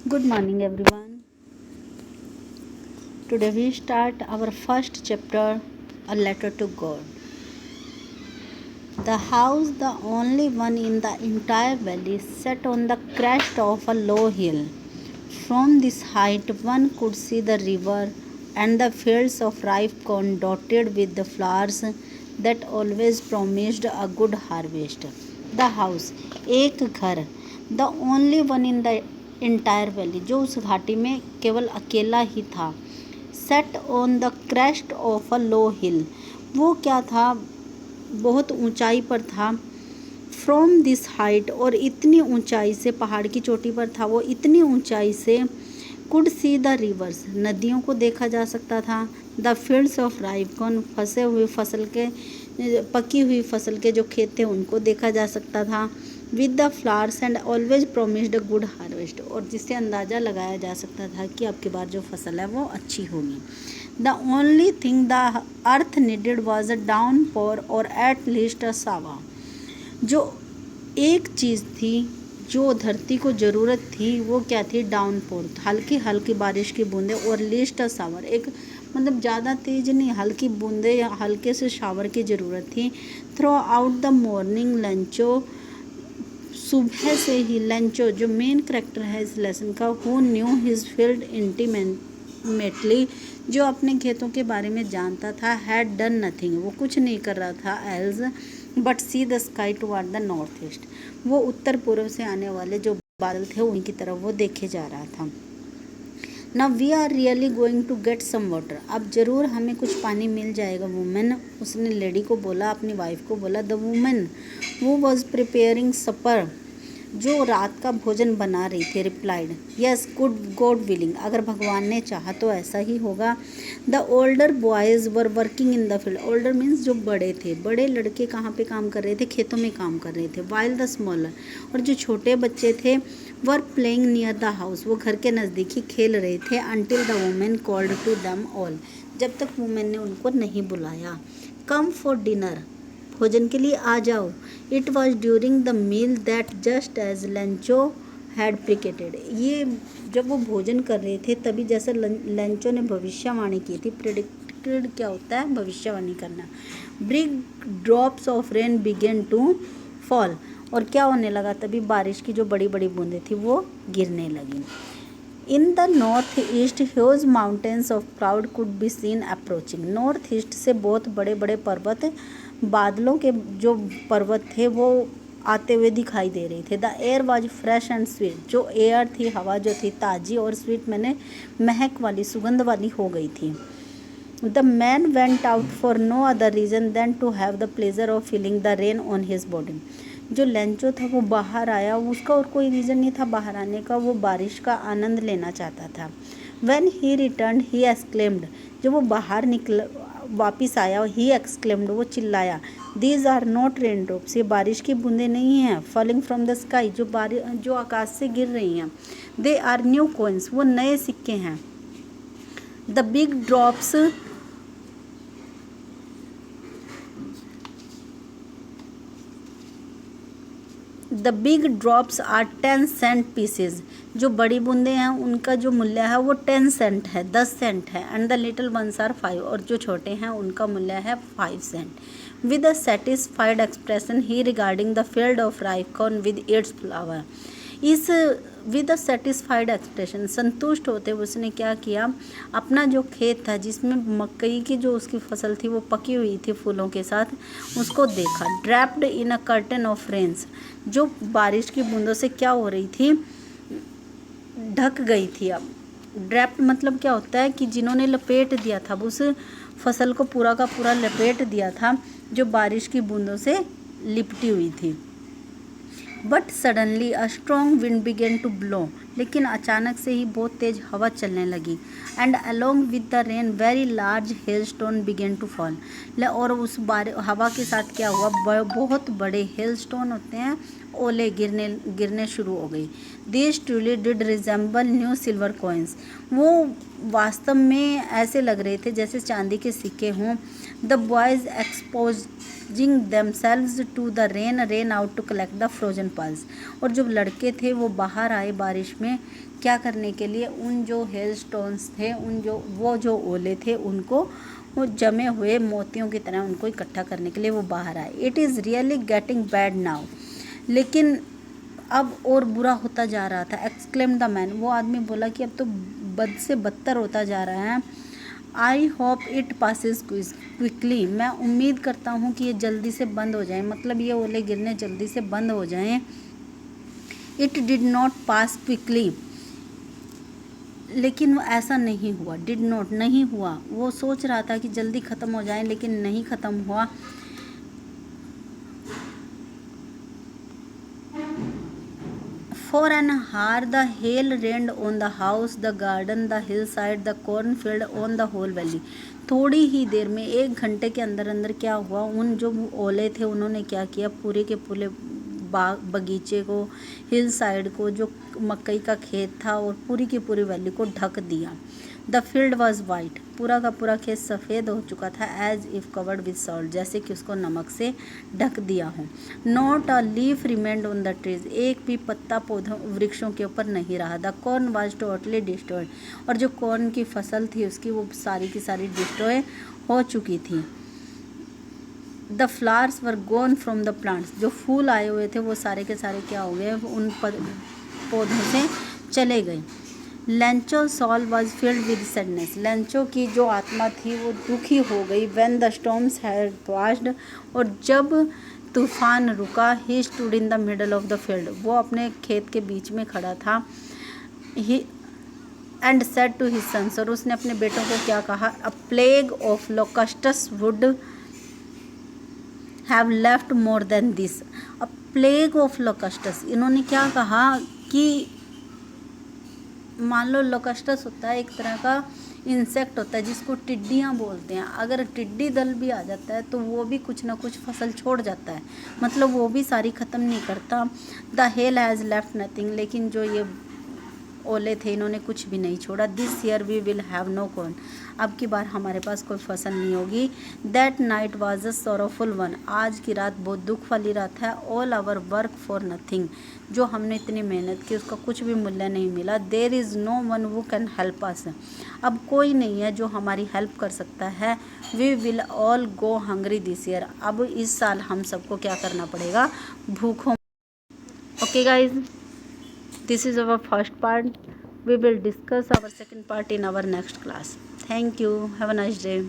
Good morning, everyone. Today we start our first chapter, A Letter to God. The house, the only one in the entire valley, sat on the crest of a low hill. From this height, one could see the river and the fields of ripe corn dotted with the flowers that always promised a good harvest. The house, एक घर, the only one in the entire valley, जो उस घाटी में केवल अकेला ही था. Set on the crest of a low hill, वो क्या था, बहुत ऊंचाई पर था. फ्रॉम दिस हाइट, और इतनी ऊंचाई से, पहाड़ की चोटी पर था वो, इतनी ऊंचाई से. कुड सी द रिवर्स, नदियों को देखा जा सकता था. The fields of ripe corn, फंसे हुए फसल के, पकी हुई फसल के जो खेत थे उनको देखा जा सकता था. With the flowers and always promised a good harvest, और जिससे अंदाज़ा लगाया जा सकता था कि अब की बार जो फसल है वो अच्छी होगी. The only thing the earth needed was a downpour or at least अ सावा, जो एक चीज़ थी जो धरती को ज़रूरत थी वो क्या थी, डाउनपोर, हल्की हल्की बारिश की बूंदें, और लीस्ट अ शावर, एक मतलब ज़्यादा तेज़ नहीं, हल्की बूंदें या हल्के से शावर की ज़रूरत थी. थ्रू आउट द मॉर्निंग लंचो, सुबह से ही लंचो जो मेन करेक्टर है इस लेसन का, who knew his field intimately, जो अपने खेतों के बारे में जानता था, हैड डन नथिंग, वो कुछ नहीं कर रहा था, else but see the sky toward the north east, वो उत्तर पूर्व से आने वाले जो बादल थे उनकी तरफ वो देखे जा रहा था. Now we are really going to get some water, अब ज़रूर हमें कुछ पानी मिल जाएगा. वुमेन, उसने लेडी को बोला, अपनी वाइफ को बोला. द वुमेन वो वॉज प्रिपेयरिंग सपर, जो रात का भोजन बना रही थी, replied, yes good God willing, अगर भगवान ने चाहा तो ऐसा ही होगा. The older boys were working in the field, older means जो बड़े थे, बड़े लड़के कहाँ पे काम कर रहे थे, खेतों में काम कर रहे थे. वाइल द स्मॉलर, और जो छोटे बच्चे थे, were playing near the house, वो घर के नज़दीक ही खेल रहे थे. Until the women called to them all, जब तक वुमेन ने उनको नहीं बुलाया. कम फॉर डिनर, भोजन के लिए आ जाओ. It was during the meal that just as Lencho had predicted, ये जब वो भोजन कर रहे थे तभी जैसे लंचो ने भविष्यवाणी की थी. प्रिडिक्टेड क्या होता है, भविष्यवाणी करना. Big drops of rain began to fall, और क्या होने लगा, तभी बारिश की जो बड़ी बड़ी बूंदें थी वो गिरने लगी. In the north east huge mountains of cloud could be seen approaching, north east से बहुत बड़े बड़े पर्वत, बादलों के जो पर्वत थे वो आते हुए दिखाई दे रहे थे. The air was fresh and sweet, जो एयर थी, हवा जो थी ताज़ी और स्वीट, मैंने महक वाली, सुगंध वाली हो गई थी. The man went out for no other reason than to have the pleasure of feeling the rain on his body, जो लेंचो था वो बाहर आया, उसका और कोई रीज़न नहीं था बाहर आने का, वो बारिश का आनंद लेना चाहता था. When he return he exclaimed, जब वो बाहर निकल वापिस आया, ही एक्सक्लेम्ड, वो चिल्लाया, these are not rain drops, ये बारिश की बूंदें नहीं हैं, फॉलिंग फ्रॉम द स्काई, जो आकाश से गिर रही हैं. दे आर न्यू कॉइन्स, वो नए सिक्के हैं. The big drops, the big drops are 10 cent pieces, जो बड़ी बूंदें हैं उनका जो मूल्य है वो 10 सेंट है, 10 सेंट है. And the little ones are 5, और जो छोटे हैं उनका मूल्य है 5 cent. With a satisfied expression he regarding the field of ripe corn with its flower, इस विद अ सेटिस्फाइड एक्सप्रेशन, संतुष्ट होते हुए उसने क्या किया, अपना जो खेत था जिसमें मकई की जो उसकी फसल थी वो पकी हुई थी फूलों के साथ, उसको देखा. Draped in a curtain of rains, जो बारिश की बूंदों से क्या हो रही थी, ढक गई थी. अब ड्रैप्ड मतलब क्या होता है कि जिन्होंने लपेट दिया था, उस फसल को पूरा का पूरा लपेट दिया था जो बारिश की बूंदों से लिपटी हुई थी. But suddenly a strong wind began to blow, लेकिन अचानक से ही बहुत तेज हवा चलने लगी. And along with the rain very large hail stone began to fall, और उस हवा के साथ क्या हुआ, बहुत बड़े हेल स्टोन होते हैं, ओले गिरने शुरू हो गई. These truly did resemble new silver coins, वो वास्तव में ऐसे लग रहे थे जैसे चांदी के सिक्के हों. The boys exposing themselves to the rain ran out to collect the frozen pearls. और जो लड़के थे वो बाहर आए बारिश में क्या करने के लिए, उन जो हेल स्टोन्स थे, वो जो ओले थे उनको, वो जमे हुए मोतियों की तरह उनको इकट्ठा करने के लिए वो बाहर आए. It is really getting bad now. लेकिन अब और बुरा होता जा रहा था. Exclaim the man. वो आदमी बोला कि अब तो बद से बदतर होता जा रहा है. I hope it passes quickly. मैं उम्मीद करता हूँ कि ये जल्दी से बंद हो जाए, मतलब ये ओले गिरने जल्दी से बंद हो जाएं. It did not pass quickly. लेकिन वो ऐसा नहीं हुआ. डिड नॉट नहीं हुआ. वो सोच रहा था कि जल्दी ख़त्म हो जाए लेकिन नहीं ख़त्म हुआ. For an hour the hail rained on the house, the garden, the hillside, the cornfield, on the whole valley. थोड़ी ही देर में, 1 घंटे के अंदर अंदर क्या हुआ, उन जो ओले थे उन्होंने क्या किया, पूरे के पूरे बगीचे को, हिल साइड को, जो मकई का खेत था और पूरी की पूरी वैली को ढक दिया. The field was white. पूरा का पूरा खेत सफ़ेद हो चुका था. As if covered with salt. जैसे कि उसको नमक से ढक दिया हो. Not a leaf remained on the trees. एक भी पत्ता पौधों वृक्षों के ऊपर नहीं रहा. The corn was totally destroyed. और जो कॉर्न की फसल थी उसकी वो सारी की सारी डिस्ट्रॉय हो चुकी थी. The flowers were gone from the plants. जो फूल आए हुए थे वो सारे के सारे क्या हो गए, उन पौधों से चले गए. Lencho soul was filled with sadness. Lencho की जो आत्मा थी वो दुखी हो गई. When the storms had passed. और जब तूफान रुका. He stood in the middle of the field. वो अपने खेत के बीच में खड़ा था. He and said to his sons. और उसने अपने बेटों को क्या कहा, a plague of locusts would have left more than this. A plague of लोकस्टस. इन्होंने क्या कहा कि मान लो लोकस्टस होता है एक तरह का इंसेक्ट होता है जिसको टिड्डियाँ बोलते हैं. अगर टिड्डी दल भी आ जाता है तो वो भी कुछ ना कुछ फसल छोड़ जाता है, मतलब वो भी सारी ख़त्म नहीं करता. The hell has left nothing. लेकिन जो ये ओले थे इन्होंने कुछ भी नहीं छोड़ा. This year we will have no corn. अब की बार हमारे पास कोई फसल नहीं होगी. That night was a sorrowful one. आज की रात बहुत दुख वाली रात है. All our work for nothing. जो हमने इतनी मेहनत की उसका कुछ भी मूल्य नहीं मिला. There is no one who can help us. अब कोई नहीं है जो हमारी हेल्प कर सकता है. We will all go hungry this year. अब इस साल हम सबको क्या करना पड़ेगा, भूखों. Okay guys, this is our first part. We will discuss our second part in our next class. Thank you. Have a nice day.